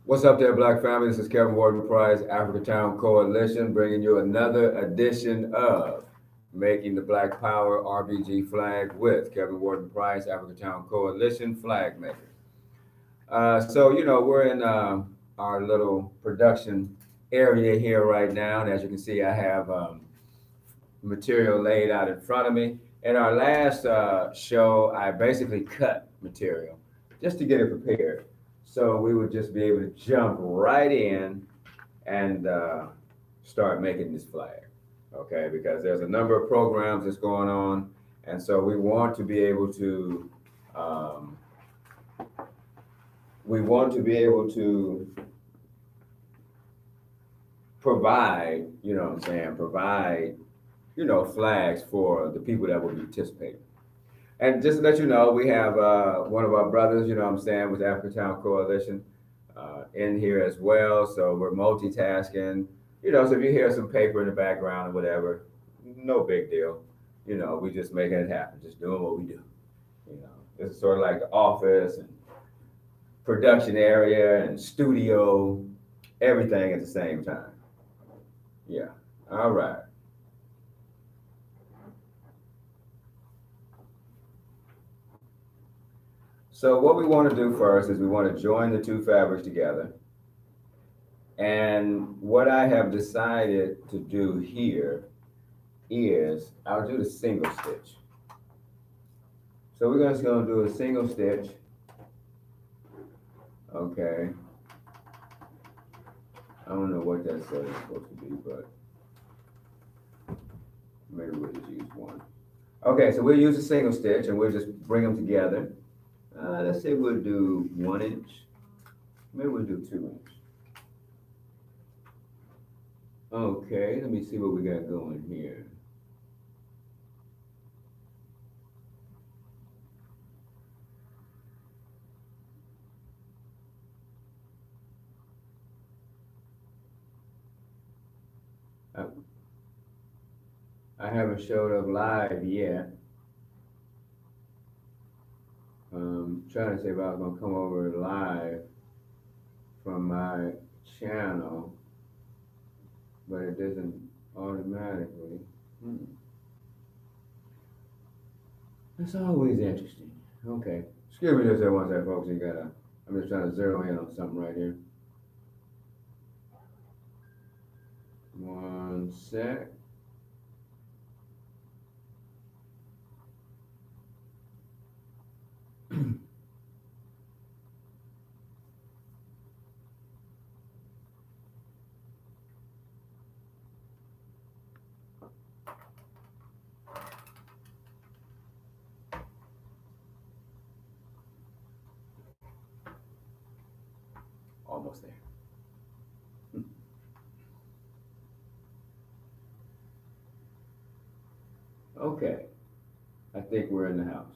What's up there, Black family? This is Kevin Wharton Price, Africatown Coalition, bringing you another edition of Making the Black Power RBG Flag with Kevin Wharton Price, Africatown Coalition Flag Maker. We're in our little production area here right now, and as you can see, I have material laid out in front of me. In our last show, I basically cut material just to get it prepared. So we would just be able to jump right in and start making this flag. Okay, because there's a number of programs that's going on, and so we want to be able to um, provide, you know what I'm saying, provide, flags for the people that will be participating. And just to let you know, we have one of our brothers, you know what I'm saying, with the Africatown Coalition in here as well. So we're multitasking. So if you hear some paper in the background or whatever, no big deal. We just making it happen, just doing what we do. This is sort of like the office and production area and studio, everything at the same time. Yeah. All right. So what we want to do first is we want to join the two fabrics together. And what I have decided to do here is I'll do the single stitch. So we're just going to do a single stitch. Okay. I don't know what that set is supposed to be, but maybe we'll just use one. Okay, so we'll use a single stitch and we'll just bring them together. Let's say we'll do 1 inch. Maybe we'll do 2 inch. Okay, let me see what we got going here. I haven't showed up live yet. Trying to see if I was gonna come over live from my channel, but it doesn't automatically. That's always interesting. Okay, excuse me just there one second, folks. I'm just trying to zero in on something right here. One sec. Almost there. Okay, I think we're in the house.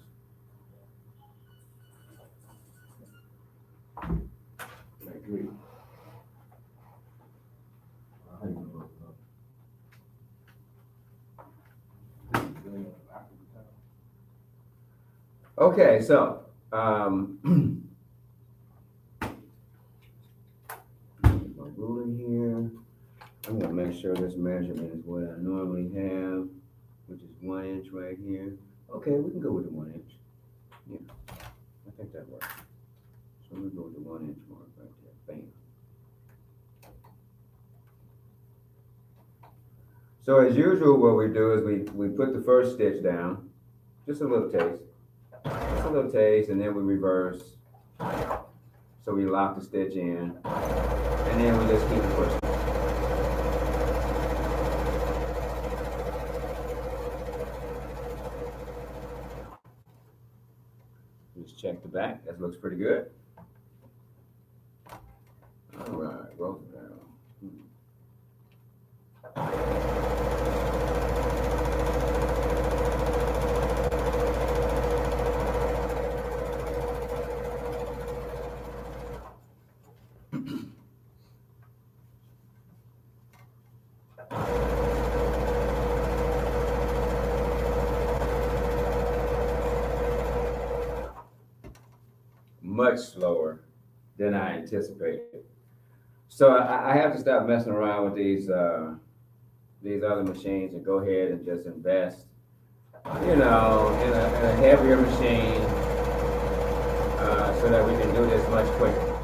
I agree. Okay, so my ruler here. I'm gonna make sure this measurement is what I normally have, which is 1 inch right here. Okay, we can go with the 1 inch. Yeah, I think that works. So we'll go with the 1 inch mark right there. Bam. So as usual, what we do is we put the first stitch down, just a little taste. Just a little taste, and then we reverse. So we lock the stitch in, and then we just keep pushing. Just check the back. That looks pretty good. All right, roll it down. Much slower than I anticipated. So I have to stop messing around with these other machines and go ahead and just invest, in a heavier machine, so that we can do this much quicker.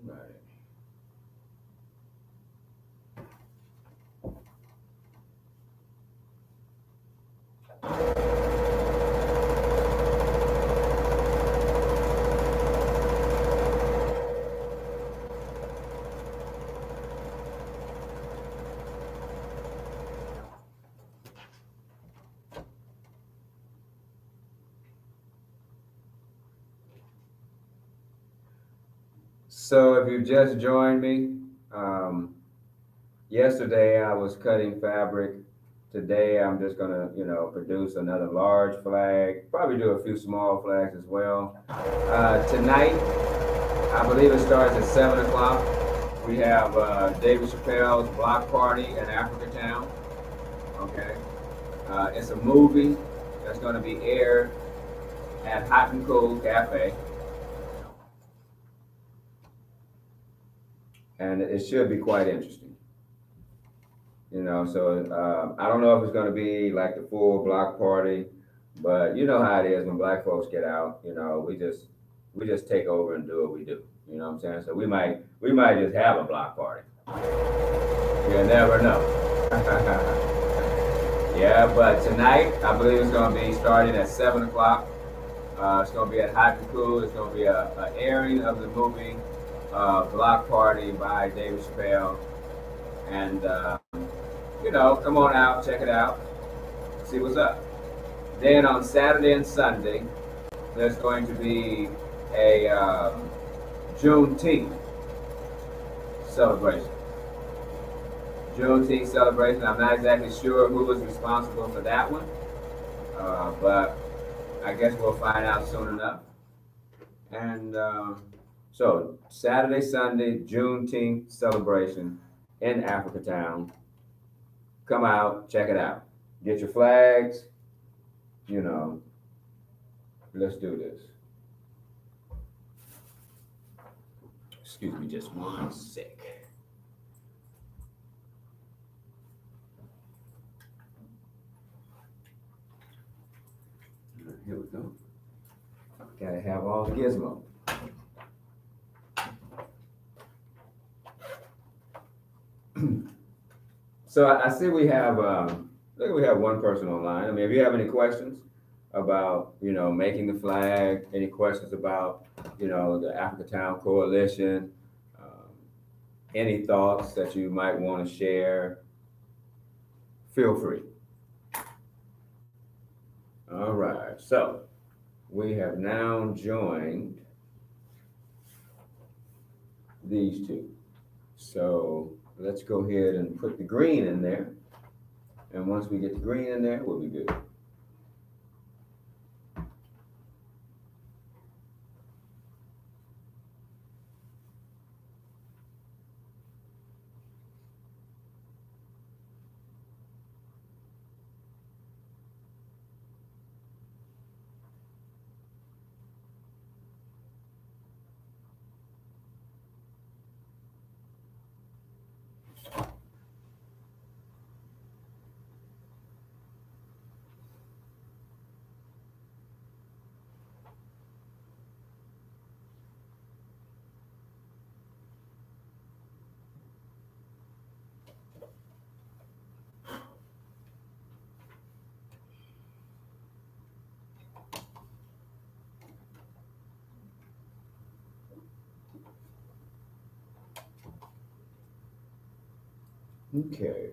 Right. So if you just joined me, um, yesterday I was cutting fabric. Today I'm just gonna, produce another large flag. Probably do a few small flags as well. Tonight, I believe it starts at 7 o'clock. We have David Chappelle's Block Party in Africatown. Okay, it's a movie that's going to be aired at Hot and Cool Cafe, and it should be quite interesting. So I don't know if it's going to be like the full block party, but you know how it is when black folks get out. We just take over and do what we do. You know what I'm saying? So we might just have a block party. You never know. Yeah, but tonight I believe it's going to be starting at 7 o'clock. It's going to be at Hot and Cool. It's going to be a airing of the movie Block Party by David Chappelle, and come on out, check it out, see what's up. Then on Saturday and Sunday, there's going to be a Juneteenth celebration. Juneteenth celebration. I'm not exactly sure who was responsible for that one, but I guess we'll find out soon enough. And so Saturday, Sunday, Juneteenth celebration in Africatown. Come out, check it out. Get your flags. You know, let's do this. Excuse me, just one sec. Here we go. Gotta have all the gizmo. So I see we have, look, we have one person online. I mean, if you have any questions about, making the flag, any questions about, the Africatown Coalition, um, any thoughts that you might want to share, feel free. All right, so we have now joined these two. So let's go ahead and put the green in there. And once we get the green in there, we'll be good. Okay.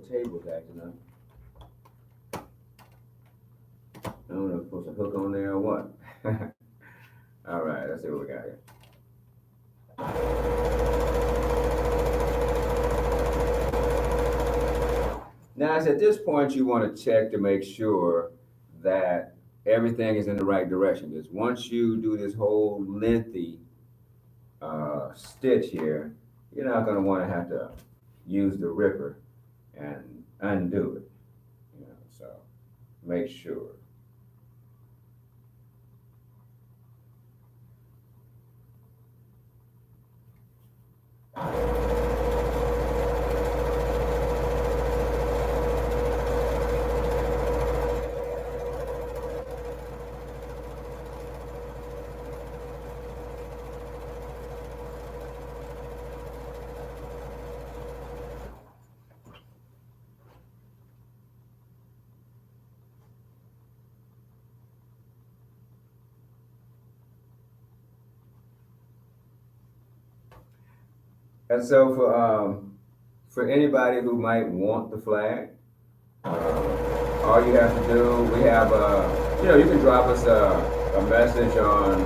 table's acting up. I don't know if I'm supposed to hook on there or what. All right, let's see what we got here. Now, it's at this point you want to check to make sure that everything is in the right direction. Because once you do this whole lengthy stitch here, you're not going to want to have to use the ripper and undo it. So make sure. And so for anybody who might want the flag, all you have to do, we have, you can drop us a message on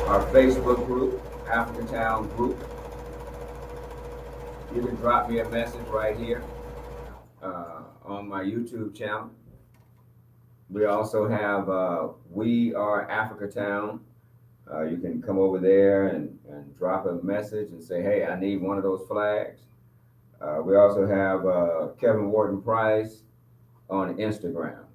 our Facebook group, African Town Group. You can drop me a message right here on my YouTube channel. We also have We Are Africa Town. You can come over there and drop a message and say, hey, I need one of those flags. We also have Kevin Wharton Price on Instagram.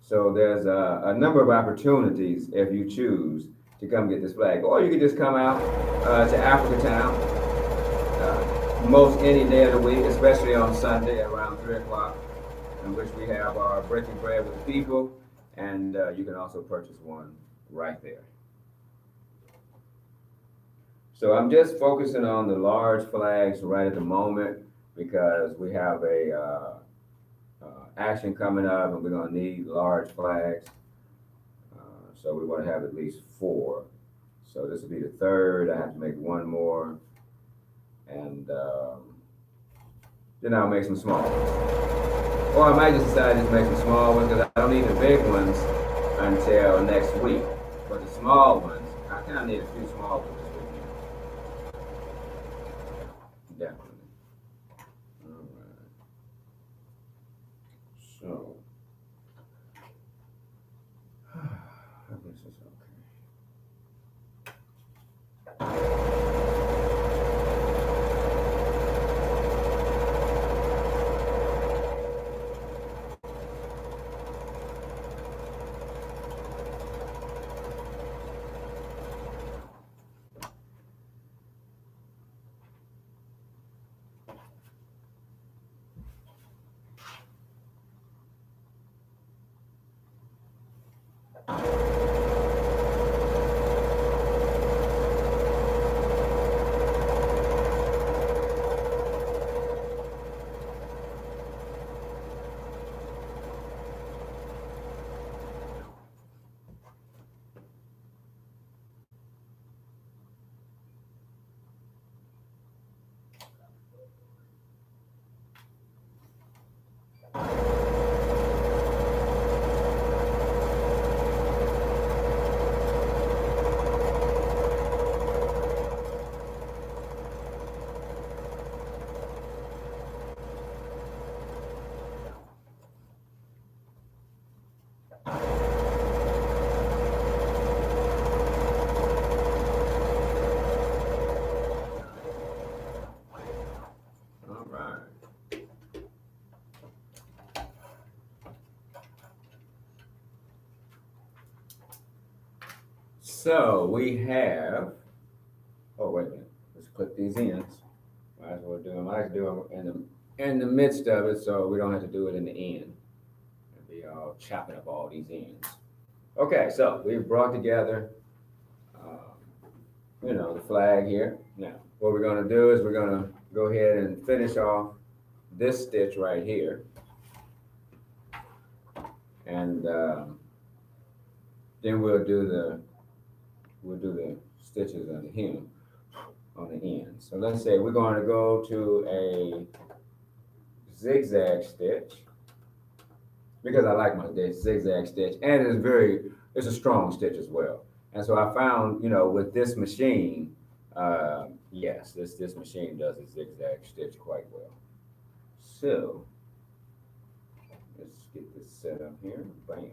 So there's a number of opportunities if you choose to come get this flag. Or you can just come out to Africa Town most any day of the week, especially on Sunday around 3 o'clock, in which we have our Breaking Bread with the People, and you can also purchase one right there. So I'm just focusing on the large flags right at the moment because we have a action coming up and we're going to need large flags. So we want to have at least 4. So this will be the 3rd. I have to make one more, and then I'll make some small ones. Or I might just decide to make some small ones because I don't need the big ones until next week. But the small ones, I kind of need a few small ones this weekend. Definitely. All right. So, I guess it's okay. So we have, oh wait a minute, let's click these ends. Might as well do them. I like to do them in the midst of it so we don't have to do it in the end. And be all chopping up all these ends. Okay, so we've brought together, the flag here. Now, what we're gonna do is we're gonna go ahead and finish off this stitch right here. And then we'll do the stitches on the hem. on the end. So let's say we're going to go to a zigzag stitch because I like my zigzag stitch, and it's a strong stitch as well. And so I found, with this machine, yes, this machine does a zigzag stitch quite well. So let's get this set up here. Bam.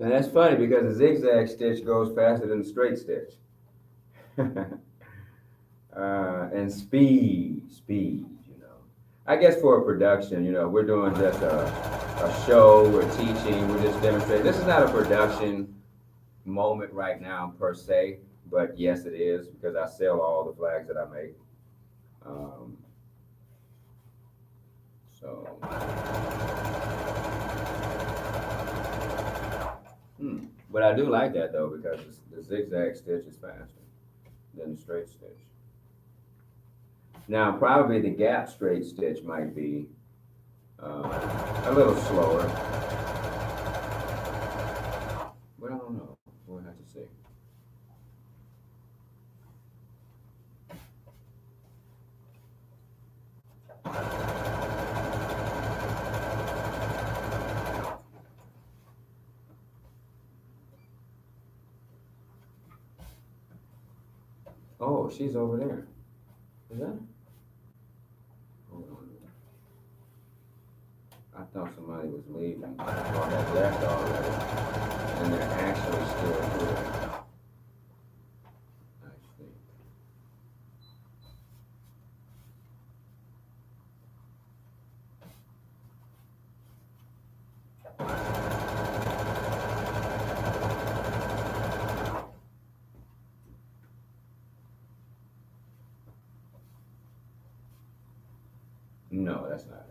And that's funny because the zigzag stitch goes faster than the straight stitch. And speed. I guess for a production, we're doing just a show, we're teaching, we're just demonstrating. This is not a production moment right now per se, but yes, it is because I sell all the flags that I make. Um, so, but I do like that though because the zigzag stitch is faster than the straight stitch. Now, probably the gap straight stitch might be a little slower, but I don't know. We'll have to see. Oh, she's over there. Is that? Hold on. I thought somebody was leaving. I thought had left already, and they're actually still here. I think. No, that's not her.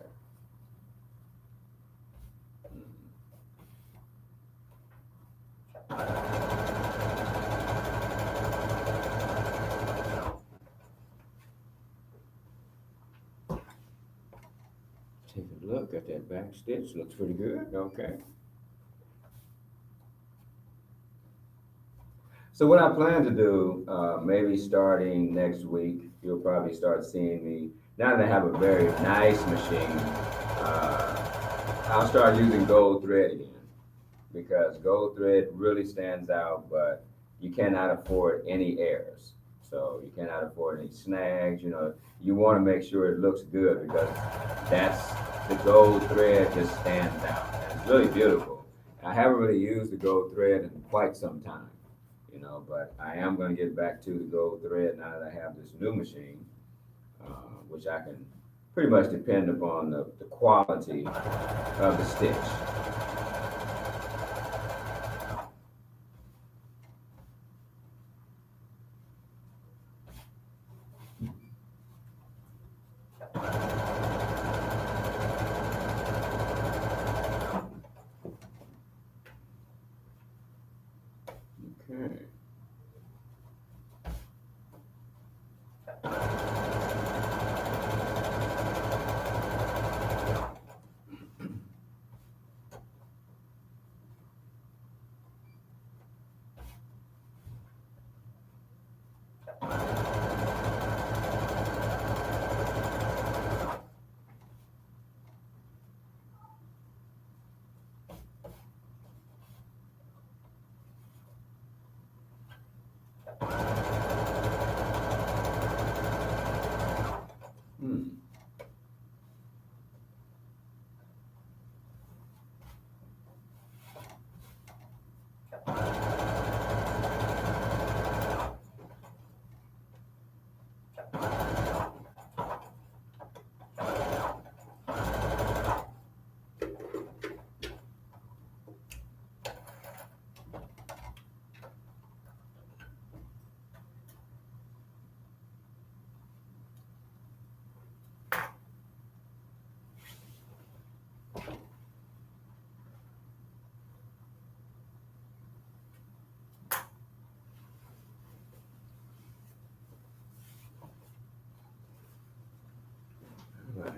Take a look at that back stitch. Looks pretty good. Okay. So what I plan to do, maybe starting next week, you'll probably start seeing me. Now that I have a very nice machine, I'll start using gold thread again because gold thread really stands out, but you cannot afford any errors. So you cannot afford any snags. You want to make sure it looks good because that's the gold thread just stands out. And it's really beautiful. I haven't really used the gold thread in quite some time, but I am going to get back to the gold thread now that I have this new machine, which I can pretty much depend upon the quality of the stitch. Okay.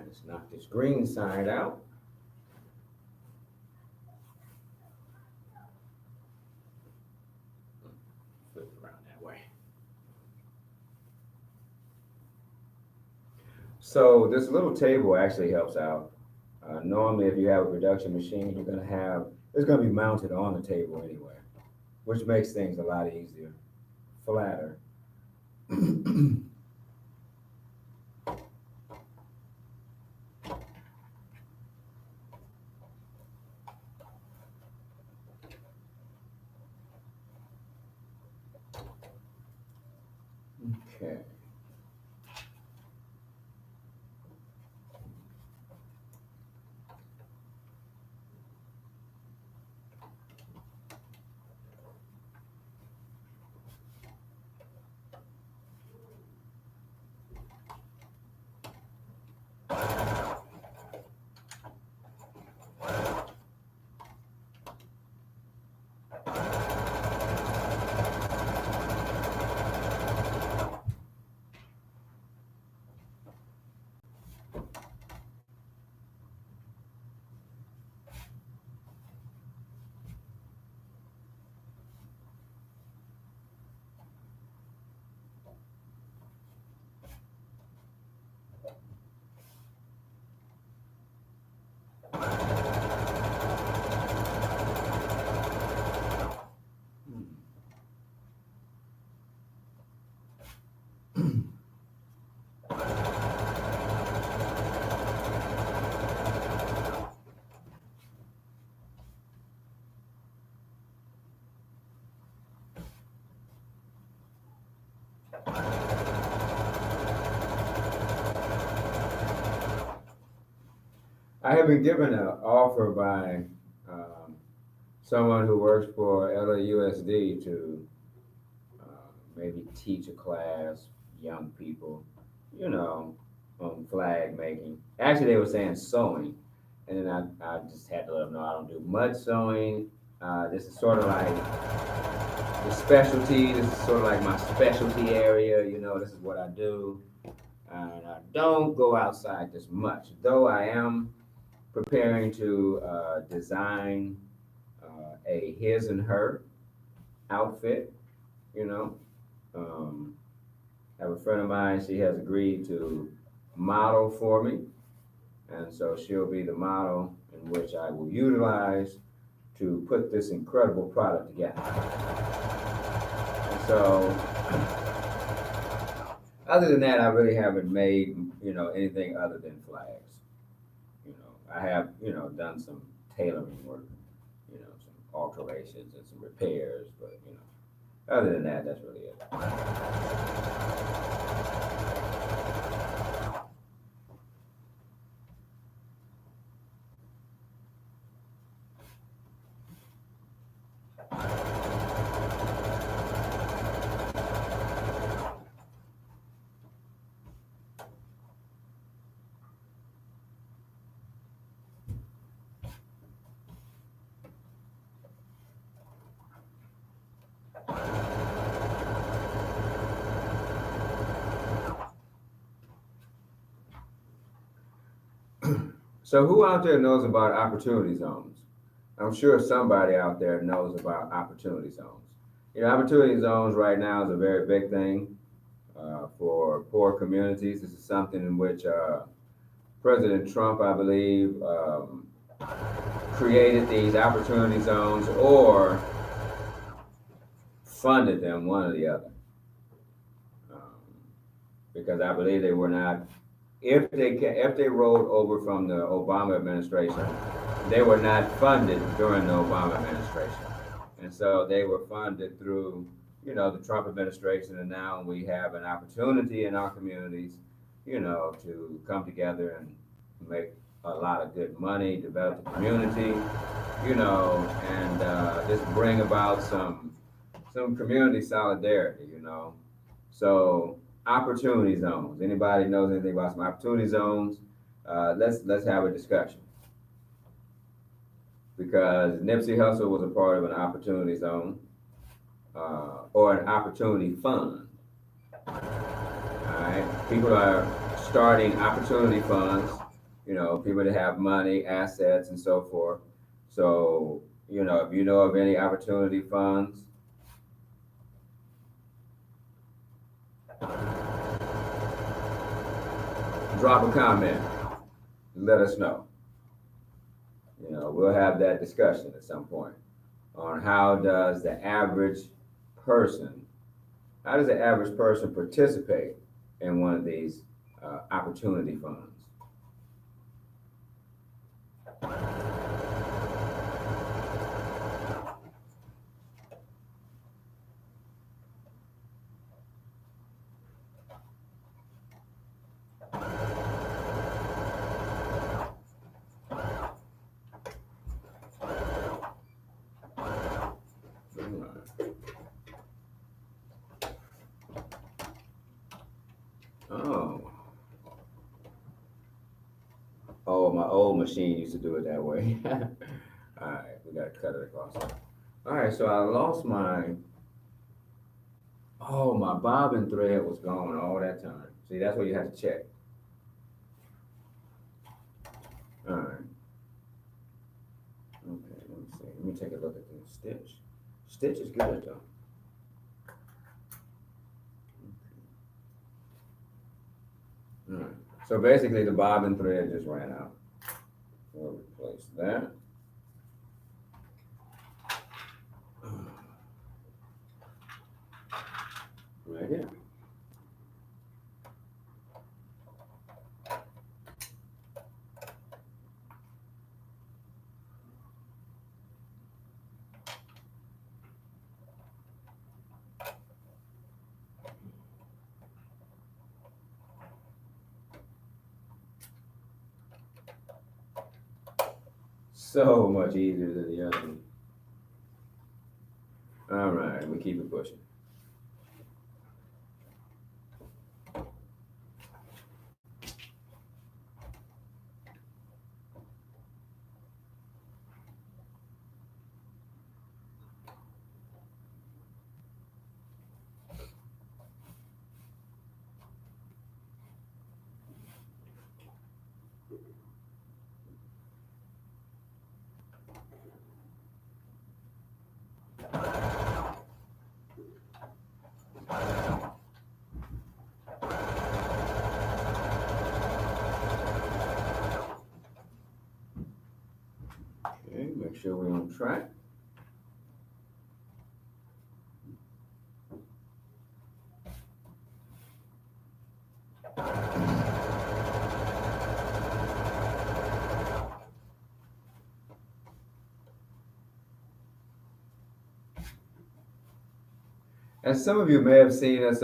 Let's knock this green side out. Flip it around that way. So this little table actually helps out. Normally, if you have a production machine, it's gonna be mounted on the table anyway, which makes things a lot easier, flatter. Okay. I have been given an offer by um, someone who works for LAUSD to maybe teach a class, young people, you know, on flag making. Actually, they were saying sewing, and then I just had to let them know I don't do mud sewing. This is sort of like the specialty. This is sort of like my specialty area. You know, this is what I do, and I don't go outside this much. Though I am preparing to design a his and her outfit. You know, I have a friend of mine. She has agreed to model for me, and so she'll be the model in which I will utilize to put this incredible product together. And so, other than that, I really haven't made anything other than flags. I have done some tailoring work, some alterations and some repairs, but other than that, that's really it. So who out there knows about opportunity zones? I'm sure somebody out there knows about opportunity zones. Opportunity zones right now is a very big thing for poor communities. This is something in which President Trump, I believe, created these opportunity zones or funded them, one or the other. Because I believe they were not, if they rolled over from the Obama administration, they were not funded during the Obama administration. And so they were funded through, the Trump administration, and now we have an opportunity in our communities, to come together and make a lot of good money, develop the community, and just bring about some community solidarity, So opportunity zones. Anybody knows anything about some opportunity zones? Let's have a discussion. Because Nipsey Hussle was a part of an opportunity zone or an opportunity fund. All right, people are starting opportunity funds people that have money, assets, and so forth. So, if you know of any opportunity funds, drop a comment. Let us know. We'll have that discussion at some point on person, how does the average person participate in one of these opportunity funds? Oh, oh, my old machine used to do it that way. All right, we got to cut it across. All right, so I lost my bobbin thread was gone all that time. See, that's what you have to check. All right. Okay, let me see. Let me take a look at the stitch. Stitch is good though. All right. So basically, the bobbin thread just ran out. We'll replace that. Right here. So much easier than the other one. All right, we keep it pushing. Okay, make sure we're on track. As some of you may have seen us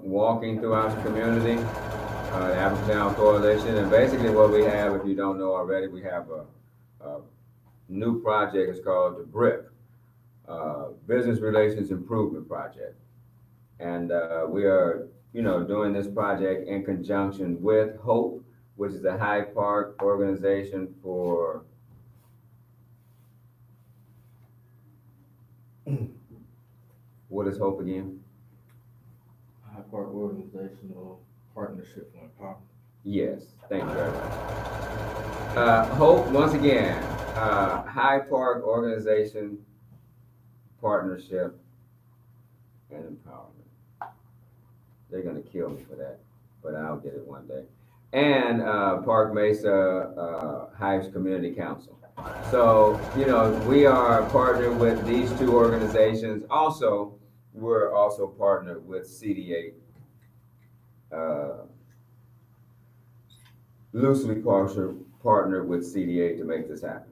walking throughout the community, the African Coalition, and basically what we have, if you don't know already, we have a new project. It's called the BRIP, Business Relations Improvement Project, and we are, doing this project in conjunction with HOPE, which is the Hyde Park Organization for. What is HOPE again? Hyde Park Organizational Partnership for Empowerment. Yes, thank you very much. HOPE, once again, Hyde Park Organization Partnership and Empowerment. They're going to kill me for that, but I'll get it one day. And Park Mesa Heights Community Council. So, we are partnered with these two organizations. Also, we're also partnered with CD8, loosely partnered with CD8 to make this happen.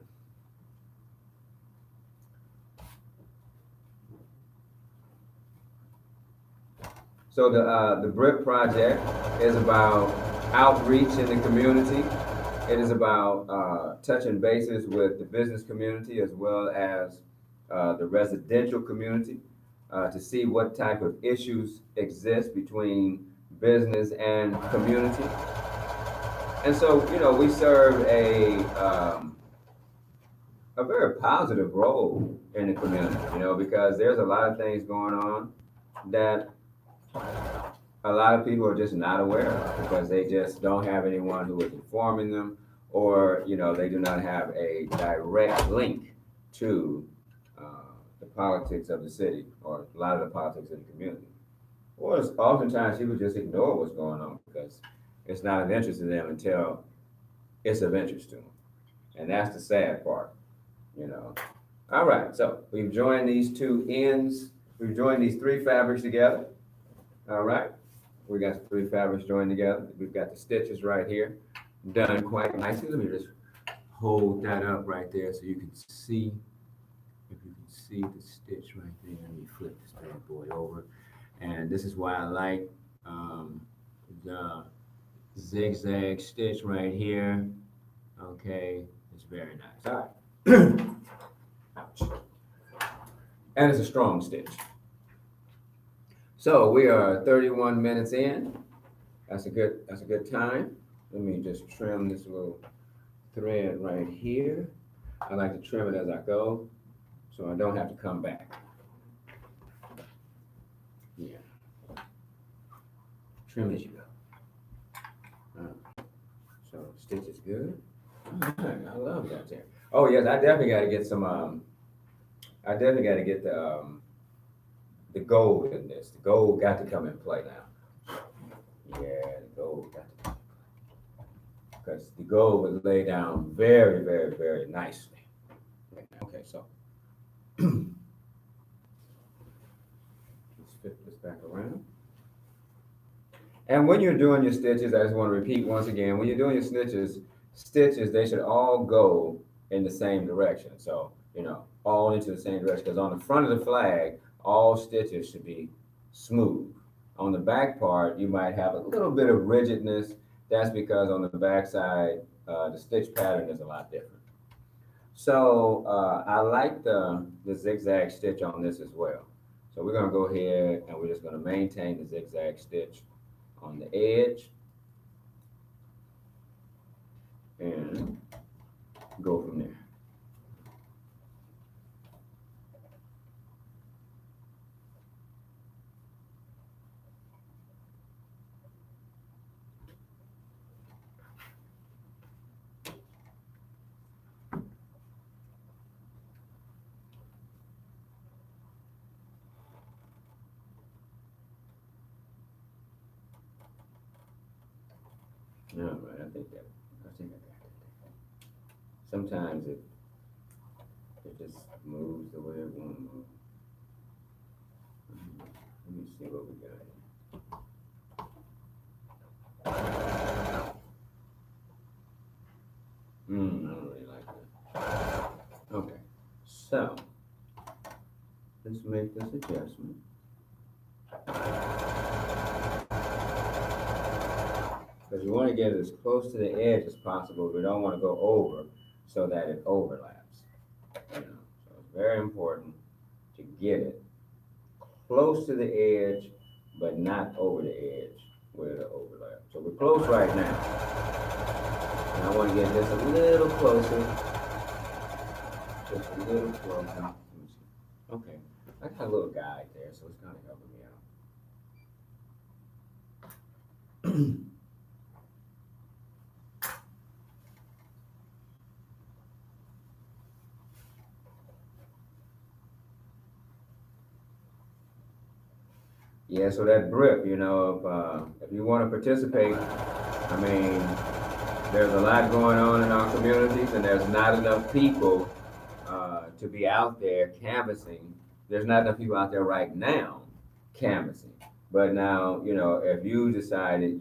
So the BRIP project is about outreach in the community. It is about touching bases with the business community as well as the residential community to see what type of issues exist between business and community. And so, we serve a very positive role in the community, because there's a lot of things going on that a lot of people are just not aware of because they just don't have anyone who is informing them or they do not have a direct link to the politics of the city or a lot of the politics of the community. Or oftentimes people just ignore what's going on because it's not of interest to them until it's of interest to them, and that's the sad part, you know. All right, so we've joined these two ends. We've joined these three fabrics together. All right, we got the three fabrics joined together. We've got the stitches right here, done quite nicely. Let me just hold that up right there so you can see. If you can see the stitch right there, let me flip this bad boy over. And this is why I like the zigzag stitch right here. Okay, it's very nice. All right. Ouch. And it's a strong stitch. So we are 31 minutes in. That's a good time. Let me just trim this little thread right here. I like to trim it as I go, so I don't have to come back. Yeah. Trim as you go. So stitch is good. All right, I love that there. Oh yes, I definitely got to get some. I definitely got to get the gold in this. The gold got to come in play now. Yeah, the gold got to come because the gold would lay down very, very, very nicely. Okay, so let's flip this back around. And when you're doing your stitches, I just want to repeat once again, when you're doing your stitches, they should all go in the same direction. So, all into the same direction. Because on the front of the flag, all stitches should be smooth. On the back part, you might have a little bit of rigidness. That's because on the back side, the stitch pattern is a lot different. So I like the zigzag stitch on this as well. So we're going to go ahead and we're just going to maintain the zigzag stitch on the edge and go from there. All right, I think I got that. Sometimes it just moves the way it wants to move. Let me see what we got here. I don't really like that. Okay, so let's make this adjustment. Because we want to get it as close to the edge as possible. We don't want to go over so that it overlaps. So it's very important to get it close to the edge, but not over the edge where it overlaps. So we're close right now. And I want to get this a little closer. Just a little closer. Let me see. Okay, I got a little guide there, so it's kind of helping me out. Yeah, so that BRIP, if you want to participate, I mean, there's a lot going on in our communities, and there's not enough people to be out there canvassing. There's not enough people out there right now canvassing. But now, if you decided,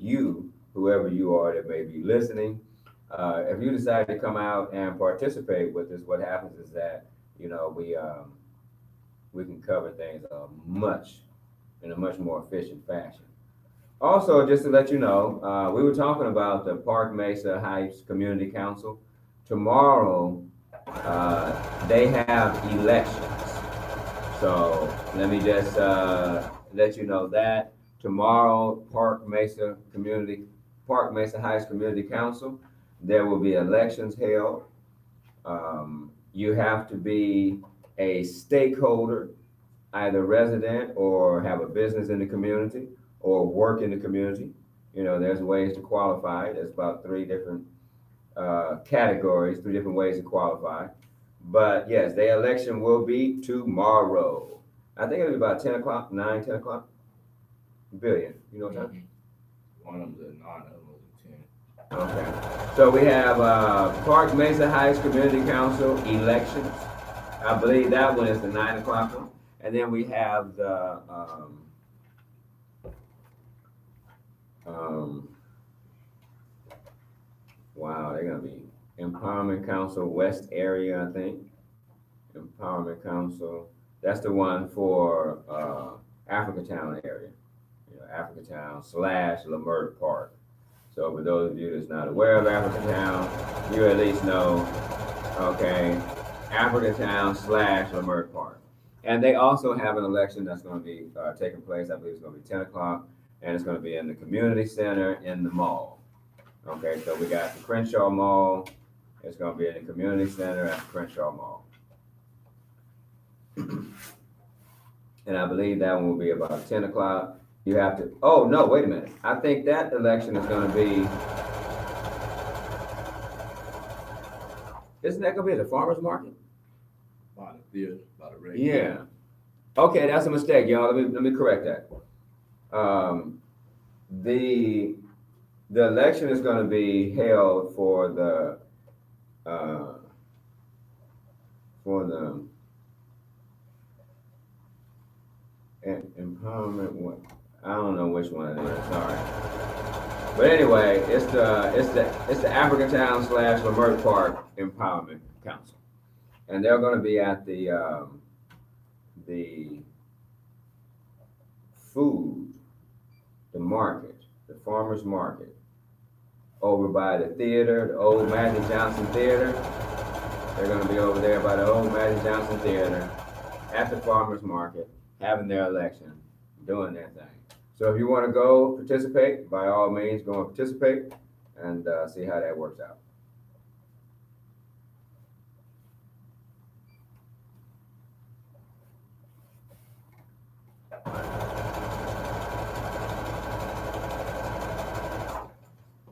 whoever you are that may be listening, if you decide to come out and participate with us, what happens is that, we can cover things in a much more efficient fashion. Also, just to let you know, we were talking about the Park Mesa Heights Community Council. Tomorrow, they have elections. So let me just let you know that tomorrow, Park Mesa Heights Community Council, there will be elections held. You have to be a stakeholder, either resident or have a business in the community or work in the community. There's ways to qualify. There's about three different categories, 3 different ways to qualify. But yes, the election will be tomorrow. I think it'll be about 10 o'clock, 9, 10 o'clock. Billion. You know what time? Mhm. One of them's at 9, the other one's at 10. Okay. So we have Park Mesa Heights Community Council elections. I believe that one is the 9 o'clock one. And then we have the um, wow, they're gonna be Empowerment Council West area, I think. Empowerment Council. That's the one for Africatown area. Africatown / Lamert Park. So for those of you that's not aware of Africatown, you at least know, okay, Africatown / Lamert Park. And they also have an election that's going to be taking place. I believe it's going to be 10 o'clock, and it's going to be in the community center in the mall. Okay, so we got the Crenshaw Mall. It's going to be in the community center at the Crenshaw Mall. And I believe that one will be about 10 o'clock. You have to, oh, no, wait a minute. I think that election is going to be, isn't that going to be at the farmer's market? By the theater, by the radio. Yeah. Okay, that's a mistake, y'all. Let me correct that. The election is going to be held for the empowerment one. I don't know which one it is. Sorry. But anyway, it's the Africatown / Lamert Park Empowerment Council, and they're going to be at the food, the market, the farmers market, over by the theater, the old Magic Johnson Theater. They're going to be over there by the old Magic Johnson Theater at the farmers market, having their election, doing their thing. So if you want to go participate, by all means, go and participate and see how that works out.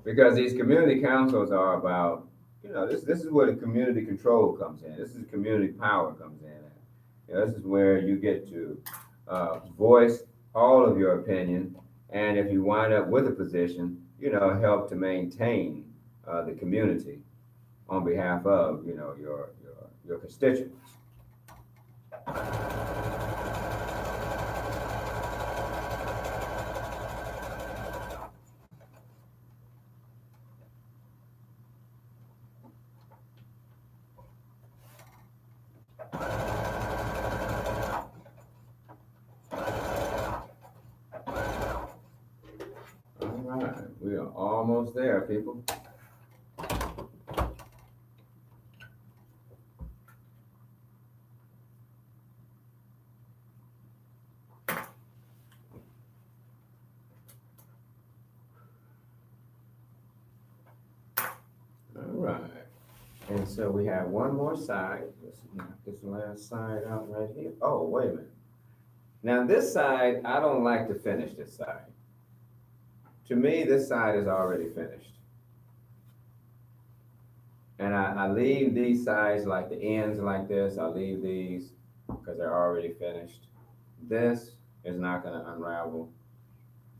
Because these community councils are about, this is where the community control comes in. This is community power comes in. This is where you get to voice all of your opinion, and if you wind up with a position, help to maintain the community on behalf of your constituents. All right, we are almost there, people. All right, and so we have one more side. Let's knock this last side out right here. Oh, wait a minute. Now this side, I don't like to finish this side. To me, this side is already finished. And I leave these sides like the ends like this. I leave these because they're already finished. This is not going to unravel.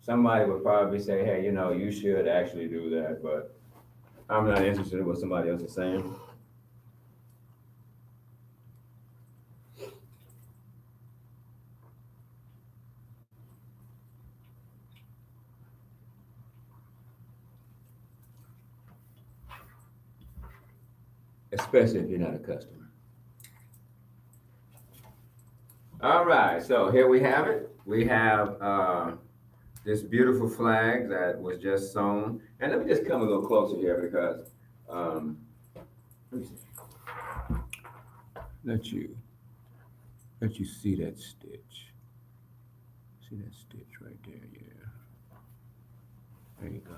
Somebody would probably say, hey, you should actually do that, but I'm not interested in what somebody else is saying. Especially if you're not a customer. All right, so here we have it. We have this beautiful flag that was just sewn. And let me just come a little closer here because let me see. Let you see that stitch. See that stitch right there, yeah. There you go.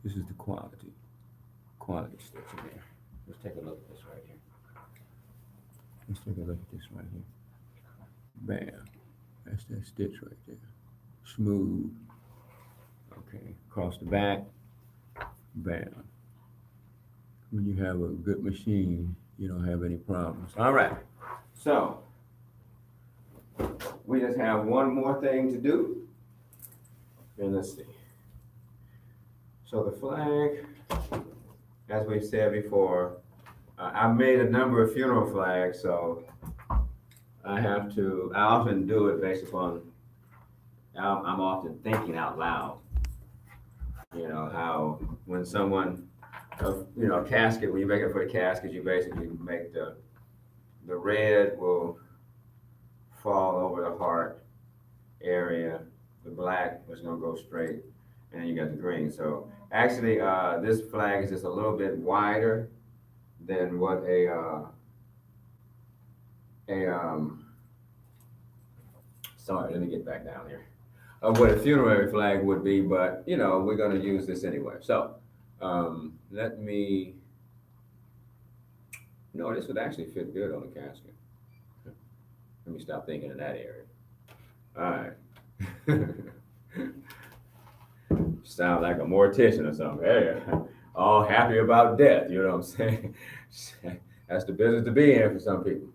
This is the quality stitch in there. Let's take a look at this right here. Let's take a look at this right here. Bam. That's that stitch right there. Smooth. Okay. Across the back. Bam. When you have a good machine, you don't have any problems. All right. So we just have one more thing to do. And let's see. So the flag, as we said before, I made a number of funeral flags, so I often do it based upon, I'm often thinking out loud. You know, how when someone, casket, when you make it for the casket, you basically make the red will fall over the heart area, the black is gonna go straight, and then you got the green. So actually, this flag is just a little bit wider than what a sorry, let me get back down here. What a funerary flag would be, but we're gonna use this anyway. So let me. No, this would actually fit good on the casket. Let me stop thinking in that area. All right. Sound like a mortician or something. Hey, all happy about death. You know what I'm saying? That's the business to be in for some people.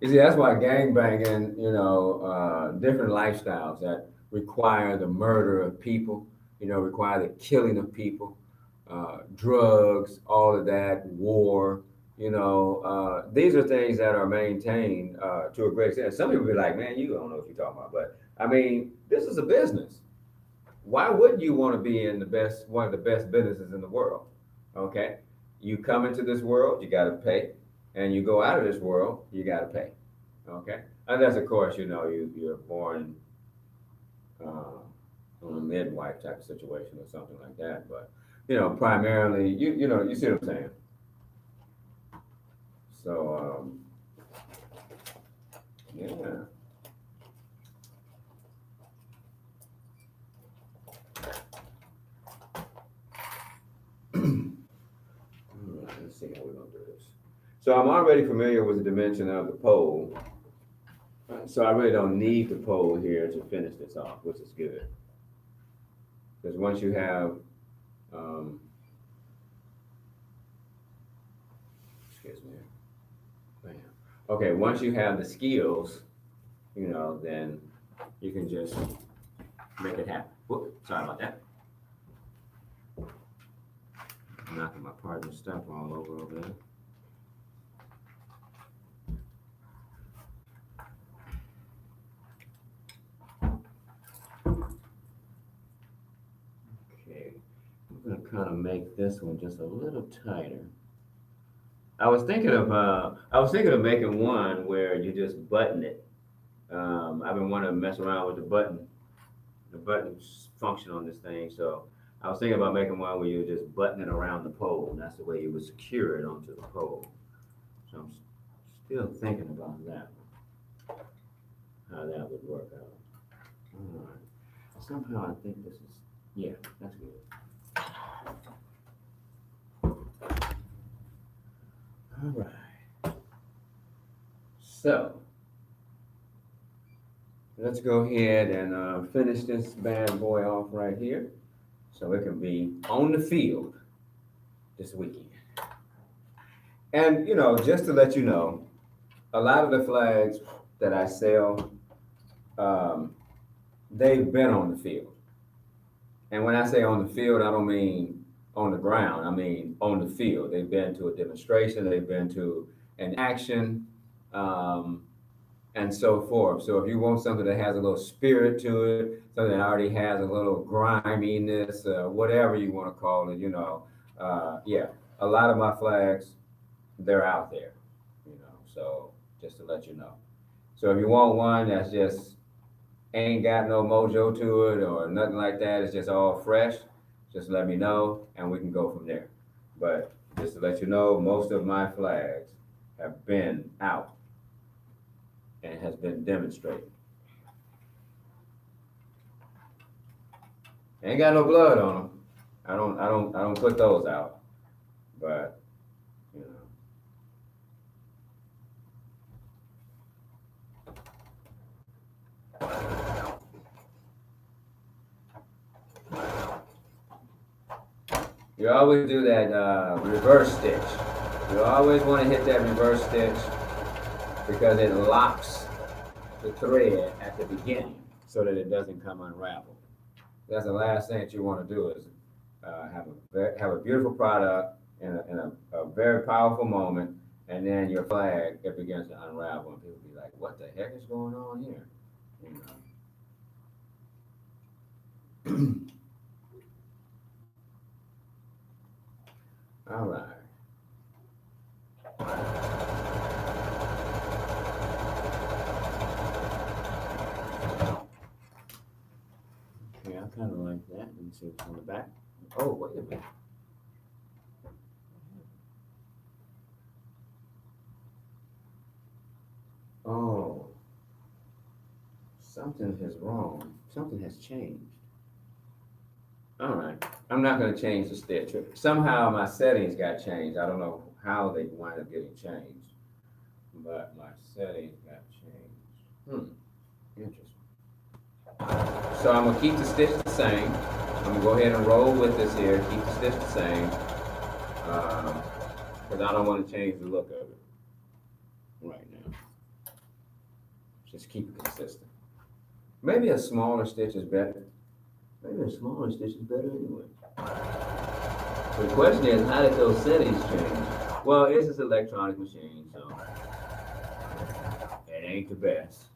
You see, that's why gang banging, different lifestyles that require the murder of people, require the killing of people, drugs, all of that, war, these are things that are maintained to a great extent. Some people be like, man, you don't know what you're talking about. But I mean, this is a business. Why wouldn't you want to be in one of the best businesses in the world? Okay. You come into this world, you got to pay. And you go out of this world, you got to pay. Okay. Unless, of course, you're born on a midwife type of situation or something like that. But, primarily, you see what I'm saying? So, yeah. All right, let's see how we're going to do this. So I'm already familiar with the dimension of the pole. So I really don't need the pole here to finish this off, which is good. Because once you have, excuse me, bam. Okay, once you have the skills, then you can just make it happen. Whoop, sorry about that. I'm knocking my partner's stuff all over there. Okay, I'm gonna kind of make this one just a little tighter. I was thinking of making one where you just button it. I've been wanting to mess around with the button function on this thing. So I was thinking about making one where you just button it around the pole, and that's the way you would secure it onto the pole. So I'm still thinking about that, how that would work out. All right. Somehow I think this is, yeah, that's good. All right. So let's go ahead and finish this bad boy off right here so it can be on the field this weekend. And, just to let you know, a lot of the flags that I sell, um, they've been on the field. And when I say on the field, I don't mean on the ground. I mean on the field. They've been to a demonstration, they've been to an action, and so forth. So if you want something that has a little spirit to it, something that already has a little griminess, whatever you want to call it, yeah, a lot of my flags, they're out there, so just to let you know. So if you want one that's just ain't got no mojo to it or nothing like that, it's just all fresh, just let me know and we can go from there. But just to let you know, most of my flags have been out and has been demonstrated. Ain't got no blood on them. I don't put those out. But You always do that reverse stitch. You always want to hit that reverse stitch because it locks the thread at the beginning so that it doesn't come unraveled. That's the last thing that you want to do is have a beautiful product in a very powerful moment, and then your flag it begins to unravel, and people be like, "What the heck is going on here?" You know. All right. Yeah, I kind of like that. Let me see what's on the back. Oh, wait a minute. Oh, something is wrong. Something has changed. All right. I'm not going to change the stitch. Somehow my settings got changed. I don't know how they wind up getting changed, but my settings got changed. Interesting. So I'm gonna keep the stitch the same. I'm gonna go ahead and roll with this here. Keep the stitch the same, because I don't want to change the look of it right now. Just keep it consistent. Maybe a smaller stitch is better. Maybe a smaller stitch is better anyway. So the question is, how did those settings change? Well, it's this electronic machine, so it ain't the best,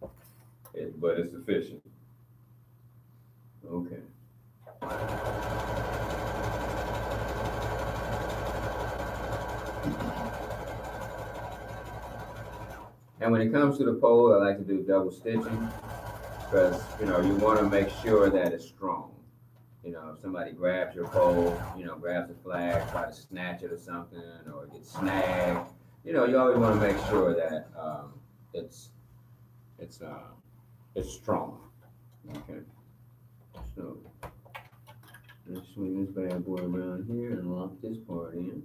but it's efficient. Okay. And when it comes to the pole, I like to do double stitching because you want to make sure that it's strong. If somebody grabs your pole, grabs the flag, try to snatch it or something, or it gets snagged, you always want to make sure that it's it's strong. Okay. So let's swing this bad boy around here and lock this part in.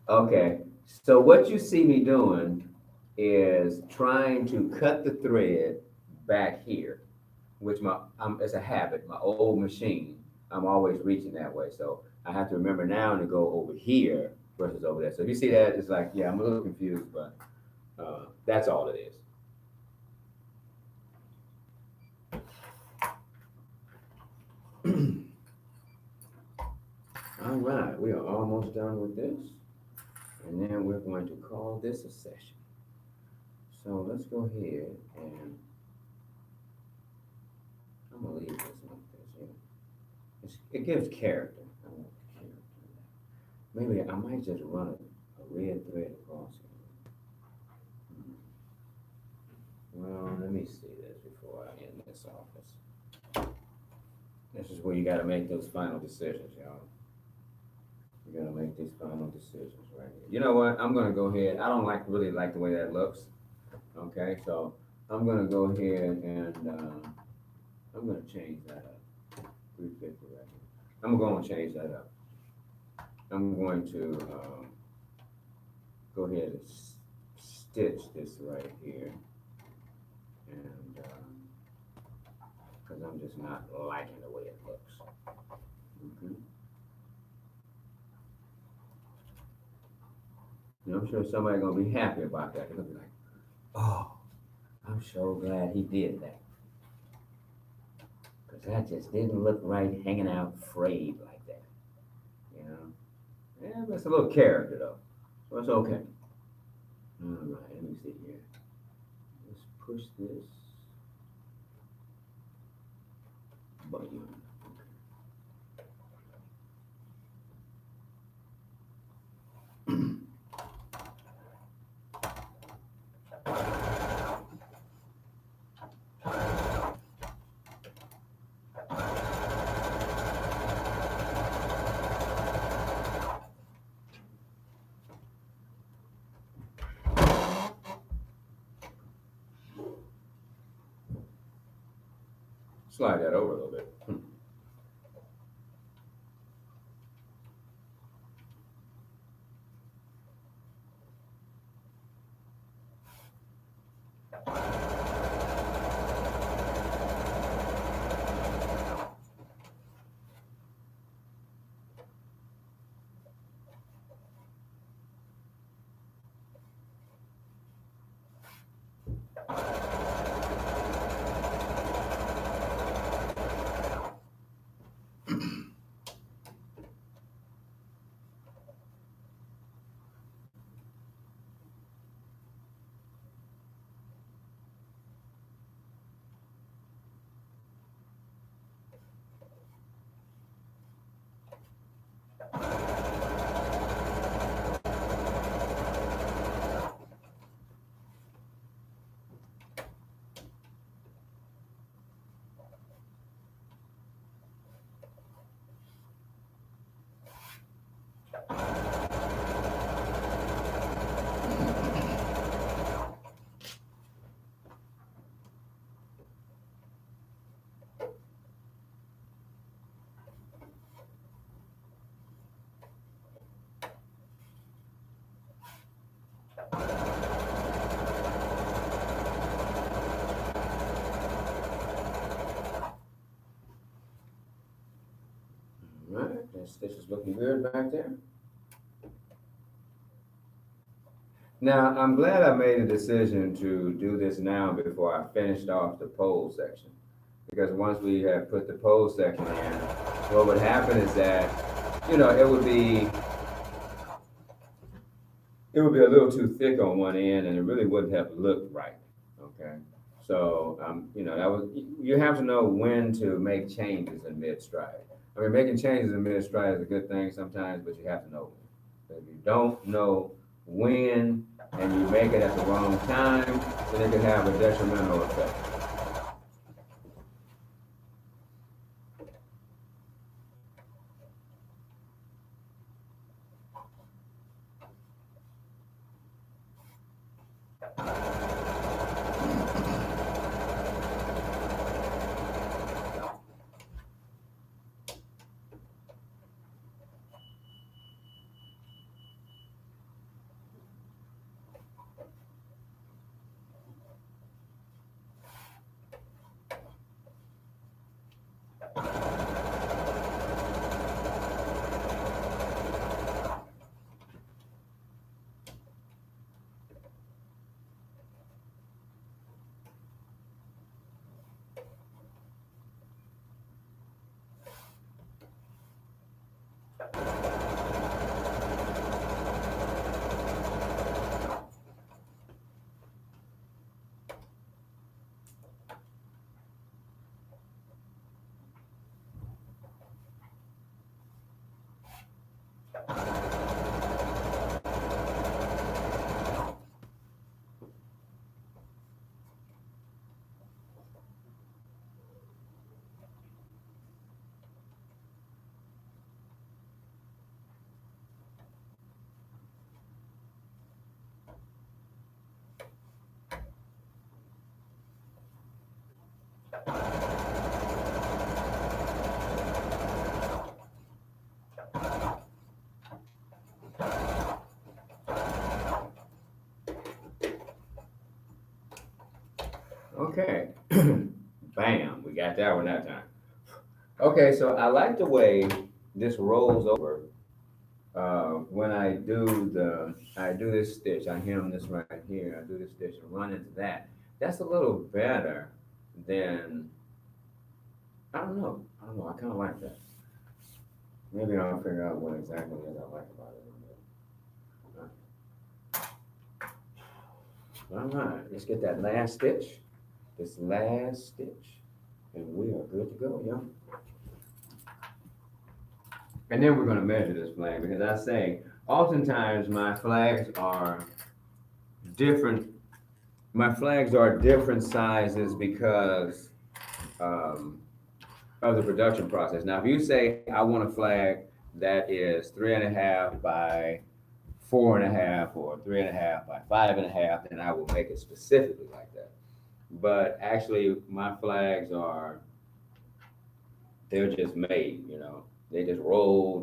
Okay, so what you see me doing is trying to cut the thread back here, which it's a habit. My old machine, I'm always reaching that way, so I have to remember now to go over here versus over there. So if you see that, it's like, yeah, I'm a little confused, but that's all it is. All right, we are almost done with this. And then we're going to call this a session. So let's go ahead and I'm gonna leave this like this. It gives character. I want character. Maybe I might just run a red thread across it. Well, let me see this before I end this off. This is where you got to make those final decisions, y'all. You gotta make these final decisions right here. You know what? I'm gonna go ahead. I don't really like the way that looks. Okay, so I'm gonna go ahead and I'm gonna change that up. 350 right here. I'm going to change that up. I'm going to go ahead and stitch this right here, and because I'm just not liking the way it looks. Okay. I'm sure somebody's gonna be happy about that. They're gonna be like, "Oh, I'm so glad he did that," because that just didn't look right, hanging out frayed like that. Yeah, but it's a little character though, so it's okay. All right, let me see here. Let's push this button. slide that over a little bit. All right, this is looking good back there. Now, I'm glad I made a decision to do this now before I finished off the pole section. Because once we have put the pole section in, what would happen is that, it would be a little too thick on one end and it really wouldn't have looked right. Okay. So, you have to know when to make changes in mid stride. I mean, making changes in mid stride is a good thing sometimes, but you have to know when. If you don't know when and you make it at the wrong time, then it can have a detrimental effect. Okay. Bam, we got that one that time. Okay, so I like the way this rolls over when I do this stitch. I hem this right here. I do this stitch and run into that. That's a little better than I don't know. I don't know. I kind of like that. Maybe I'll figure out what exactly it is I like about it. All right, let's get that last stitch. This last stitch, and we are good to go, yeah. And then we're going to measure this flag because I say oftentimes my flags are different. My flags are different sizes because of the production process. Now, if you say I want a flag that is 3.5 by 4.5 or 3.5 by 5.5, then I will make it specifically like that. But actually, my flags are they're just made, they just roll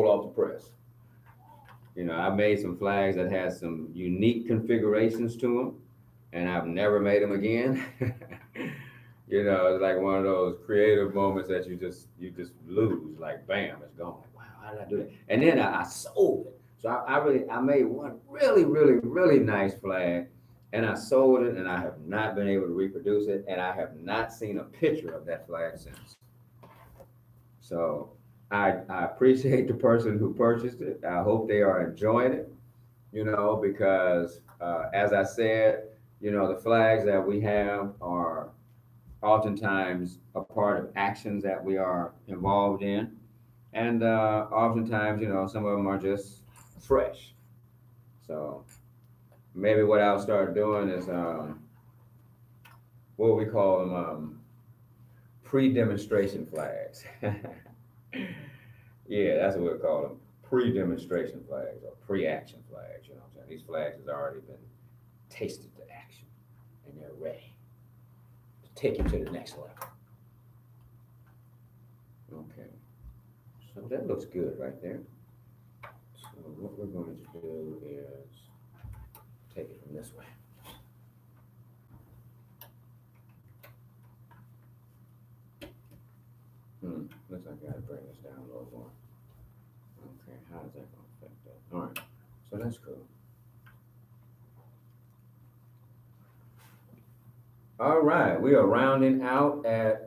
off the press. I made some flags that had some unique configurations to them, and I've never made them again. It's like one of those creative moments that you just lose. Like, bam, it's gone. Wow, how did I do that? And then I sold it. So I made one really, really, really nice flag, and I sold it, and I have not been able to reproduce it, and I have not seen a picture of that flag since. So I appreciate the person who purchased it. I hope they are enjoying it, because as I said, the flags that we have are oftentimes a part of actions that we are involved in. And oftentimes, some of them are just fresh. So maybe what I'll start doing is what we call them pre-demonstration flags. Yeah, that's what we call them, pre-demonstration flags or pre-action flags. You know what I'm saying? These flags has already been tasted to action, and they're ready to take you to the next level. Okay, so that looks good right there. So what we're going to do is take it from this way. Looks like I gotta bring this down a little more. Okay, how is that gonna affect that? All right, so that's cool. All right, we are rounding out at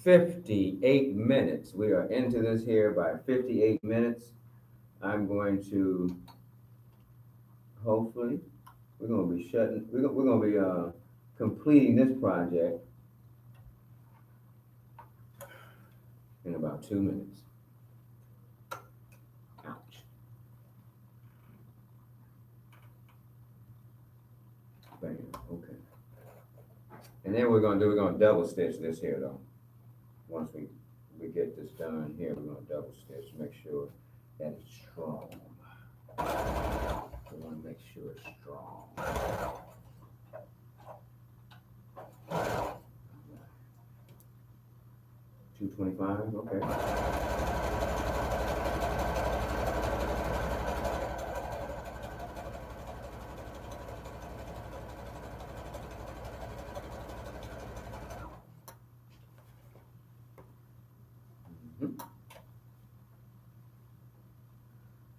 58 minutes. We are into this here by 58 minutes. I'm going to, hopefully, we're gonna be completing this project in about 2 minutes. Ouch. Bam, okay. And then we're gonna double stitch this here though. Once we get this done here, we're gonna double stitch, make sure that it's strong. We wanna make sure it's strong. 225, okay.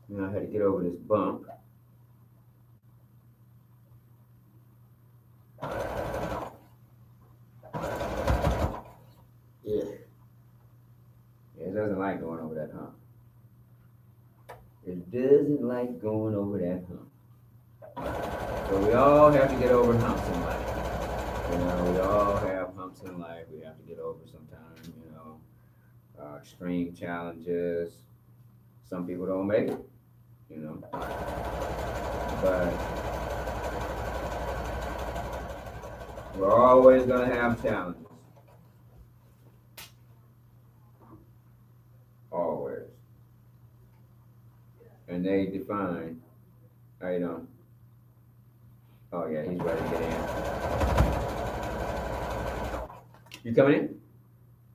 Now I had to get over this bump. Yeah. It doesn't like going over that hump. It doesn't like going over that hump. So we all have to get over humps in life. We all have humps in life we have to get over sometimes, extreme challenges. Some people don't make it, But we're always going to have challenges. Always. And they define, how you doing? Oh yeah, he's ready to get in. You coming in?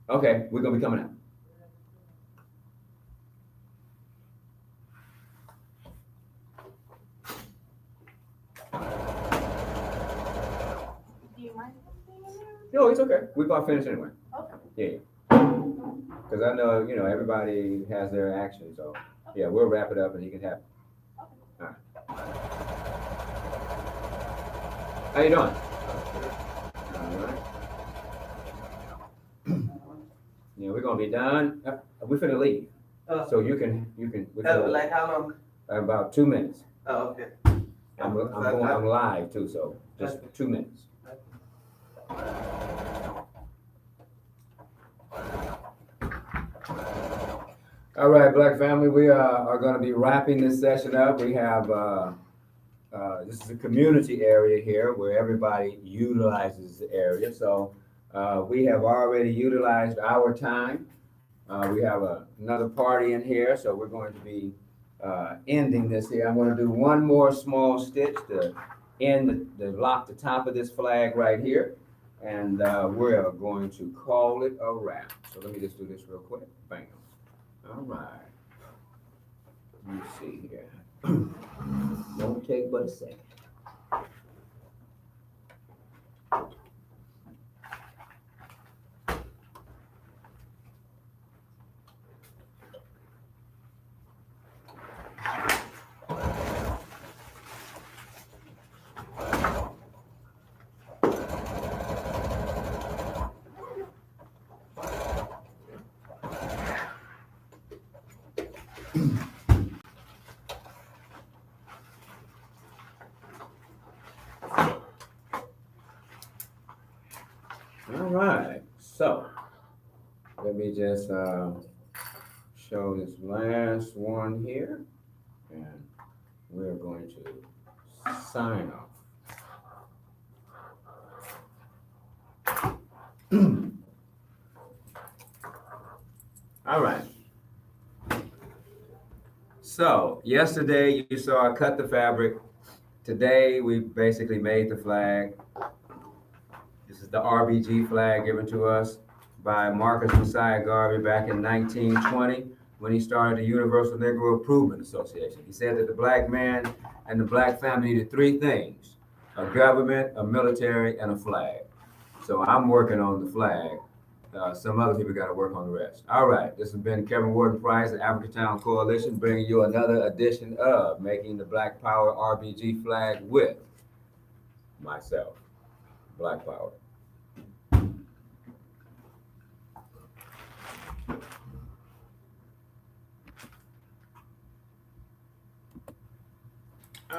Okay, we're gonna be coming out. Do you mind staying in there? No, it's okay. We're gonna finish anyway. Okay. Yeah. Because I know, everybody has their action, so yeah, we'll wrap it up and he can have it. All right. How you doing? All right. Yeah, we're gonna be done. We're finna leave, so you can. Like how long? About 2 minutes. Oh, okay. I'm live too, so just 2 minutes. All right, Black family, we are going to be wrapping this session up. We have, this is a community area here where everybody utilizes the area. So we have already utilized our time. We have another party in here, so we're going to be ending this here. I'm going to do one more small stitch to lock the top of this flag right here. And we're going to call it a wrap. So let me just do this real quick. Bam. All right. Let me see here. Won't take but a second. All right, so let me just show this last one here, and we're going to sign off. All right. So yesterday you saw I cut the fabric. Today we basically made the flag. This is the RBG flag given to us by Marcus Messiah Garvey back in 1920 when he started the Universal Negro Improvement Association. He said that the black man and the black family needed three things: a government, a military, and a flag. So I'm working on the flag. Some other people got to work on the rest. All right, this has been Kevin Wharton Price, the Africatown Coalition, bringing you another edition of Making the Black Power RBG flag with myself, Black Power.